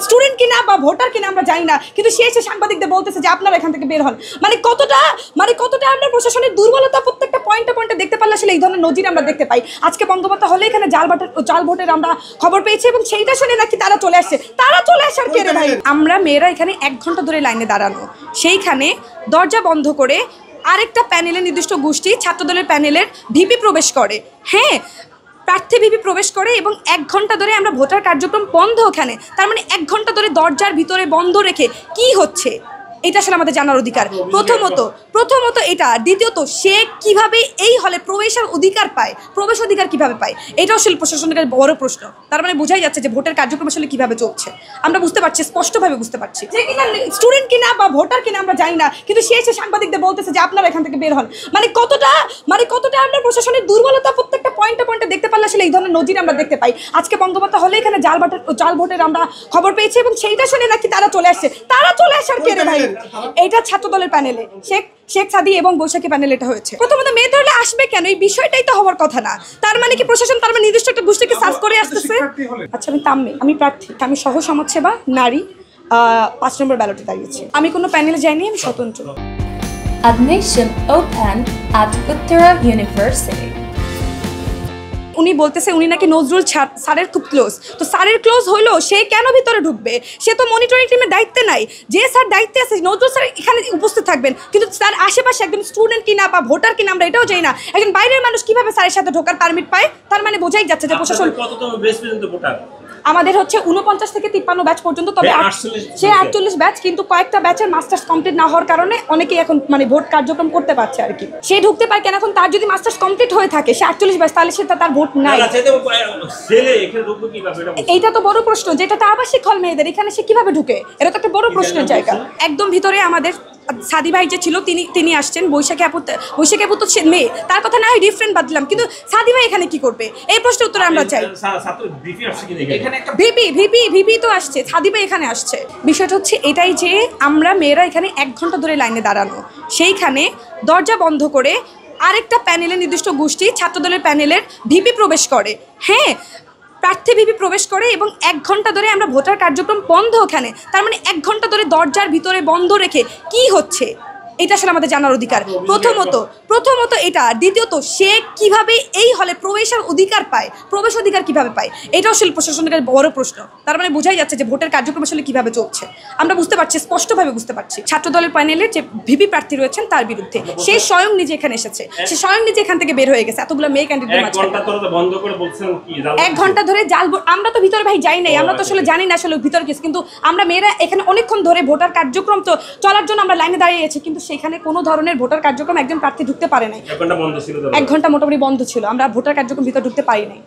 Student কিনা বা voter কিনা আমরা জানি না, কিন্তু সে এসে সাংবাদিকদের বলতেছে যে আপনারা এখান থেকে বের হন। কতটা আমরা প্রশাসনের দুর্বলতা প্রত্যেকটা পয়েন্টে দেখতে পারলে আসলে এই ধরনের নজির আমরা দেখতে পাই। আজকে বঙ্গবন্ধু হলে এখানে জাল ভোটের আমরা খবর পেয়েছি এবং সেইটা শুনে নাকি তারা চলে আসার কে রে ভাই। আমরা মেয়েরা এখানে 1 ঘন্টা ধরে লাইনে দাঁড়ানো, সেইখানে দরজা বন্ধ করে আরেকটা প্যানেলের নির্দিষ্ট গোষ্ঠী ছাত্রদলের প্যানেলের ভিপি প্রবেশ করে। হ্যাঁ, প্রার্থী ভিপি প্রবেশ করে এবং 1 ঘন্টা ধরে আমরা ভোটার কার্যক্রম বন্ধ ওখানে। তার মানে 1 ঘন্টা ধরে দরজার ভিতরে বন্ধ রেখে কি হচ্ছে এটা আসলে আমাদের জানার অধিকার। প্রথমত এটা, দ্বিতীয়ত সে কিভাবে এই হলে প্রবেশের অধিকার পায়, প্রবেশ অধিকার কিভাবে পায়, এটা আসলে প্রশাসনের কাছে বড় প্রশ্ন। তার মানে বোঝাই যাচ্ছে যে ভোটের কার্যক্রম আসলে কিভাবে চলছে আমরা বুঝতে পারছি, স্পষ্টভাবে বুঝতে পারছি। যে কিনা স্টুডেন্ট কিনা বা ভোটার কিনা আমরা জানি না, কিন্তু সে এসে সাংবাদিকদের বলতেছে যে আপনারা এখান থেকে বের হন। কতটা আমরা প্রশাসনের দুর্বলতা প্রত্যেকটা পয়েন্টে দেখতে পারলে আসলে এই ধরনের নজির আমরা দেখতে পাই। আজকে বঙ্গবন্ধু হলে এখানে জাল ভোটের আমরা খবর পেয়েছি এবং সেইটা শুনে নাকি তারা চলে আসার কে রে ভাই। এইটা ছাত্রদলের প্যানেলে শেখ সাদি এবং বৈশাখী প্যানেল এটা হয়েছে। প্রথমত মেয়ে ধরলে আসবে কেন, এই বিষয়টাই তো হওয়ার কথা না। তার মানে কি প্রশাসন নির্দিষ্ট একটা গোষ্ঠীকে সার্চ করে আসতেছে। আচ্ছা, আমি প্রার্থী, আমি সহ সমাজসেবা নারী 5 নম্বর ব্যালটে দাঁড়িয়েছি। আমি কোনো প্যানেলে যাইনি, আমি স্বতন্ত্র। Admission open at Uttara University. উনি বলতেছে উনি নাকি নজরুল স্যারের খুব ক্লোজ। তো স্যারের ক্লোজ হলো সে কেন ভিতরে ঢুকবে? সে তো মনিটরিং টিমের দায়িত্বে নাই। যে স্যার দায়িত্বে আছে নজরুল স্যার এখানে উপস্থিত থাকবেন, কিন্তু তার আশেপাশে একজন স্টুডেন্ট কিনা বা ভোটার কিনা আমরা এটাও জানি না। একজন বাইরের মানুষ কিভাবে স্যারের সাথে ঢোকার পারমিট পায়? তার মানে বোঝাই যাচ্ছে যে প্রশাসন। আমাদের হচ্ছে 49 থেকে 53 ব্যাচ পর্যন্ত, তবে সে 48 ব্যাচ, কিন্তু কয়েকটা ব্যাচের মাস্টার্স কমপ্লিট না হওয়ার কারণে অনেকেই এখন ভোট কার্যক্রম করতে পারছে আর কি। সে ঢুকতে পারে কেন? এখন তার যদি মাস্টার্স কমপ্লিট হয়ে থাকে, সে 48 ব্যাচ, তাহলে সে তার ভোট নাই। এইটা তো বড় প্রশ্ন, যেটা তো আবাসিক হল মেয়েদের, এখানে সে কিভাবে ঢুকে? এটা তো একটা বড় প্রশ্নের জায়গা। একদম ভিতরে আমাদের সাদি ভাই যে ছিল তিনি আসছেন। বৈশাখী আপু তো মেয়ে, তার কথা না হয় ডিফারেন্ট বাদ দিলাম, কিন্তু সাদি ভাই এখানে কি করবে এই প্রশ্নের উত্তর আমরা চাই। ভিপি তো আসছে, সাদি ভাই এখানে আসছে। বিষয়টা হচ্ছে এটাই যে আমরা মেয়েরা এখানে 1 ঘন্টা ধরে লাইনে দাঁড়ানো, সেইখানে দরজা বন্ধ করে আরেকটা প্যানেলের নির্দিষ্ট গোষ্ঠী ছাত্রদলের প্যানেলের ভিপি প্রবেশ করে। হ্যাঁ, প্রার্থী ভিপি প্রবেশ করে এবং 1 ঘন্টা ধরে আমরা ভোটার কার্যক্রম বন্ধ ওখানে। তার মানে 1 ঘন্টা ধরে দরজার ভিতরে বন্ধ রেখে কি হচ্ছে এটা আসলে আমাদের জানার অধিকার। প্রথমত এটা, দ্বিতীয়ত সে কিভাবে এই হলে প্রবেশের অধিকার পায়, প্রবেশ অধিকার কিভাবে পায়, এটা আসলে প্রশাসনের কাছে বড় প্রশ্ন। তার মানে বোঝাই যাচ্ছে যে ভোটের কার্যক্রম আসলে কিভাবে চলছে আমরা বুঝতে পারছি, স্পষ্টভাবে বুঝতে পারছি। ছাত্রদলের প্যানেলের যে ভিপি প্রার্থী রয়েছেন তার বিরুদ্ধে সে স্বয়ং নিজে এখানে এসেছে, সে স্বয়ং নিজে এখান থেকে বের হয়ে গেছে এতগুলো মেয়ে ক্যান্ডিডেট। 1 ঘন্টা ধরে আমরা তো ভিতরে ভাই যাই নাই, আমরা তো আসলে জানি না আসলে ভিতরে কিছু, কিন্তু আমরা মেয়েরা এখানে অনেকক্ষণ ধরে ভোটার কার্যক্রম তো চলার জন্য আমরা লাইনে দাঁড়িয়ে আছি, কিন্তু সেখানে কোনো ধরনের ভোটার কার্যক্রম একজন প্রার্থী ঢুকতে পারে নাই। 1 ঘন্টা মোটামুটি বন্ধ ছিল, আমরা ভোটার কার্যক্রম ভিতরে ঢুকতে পারি নাই।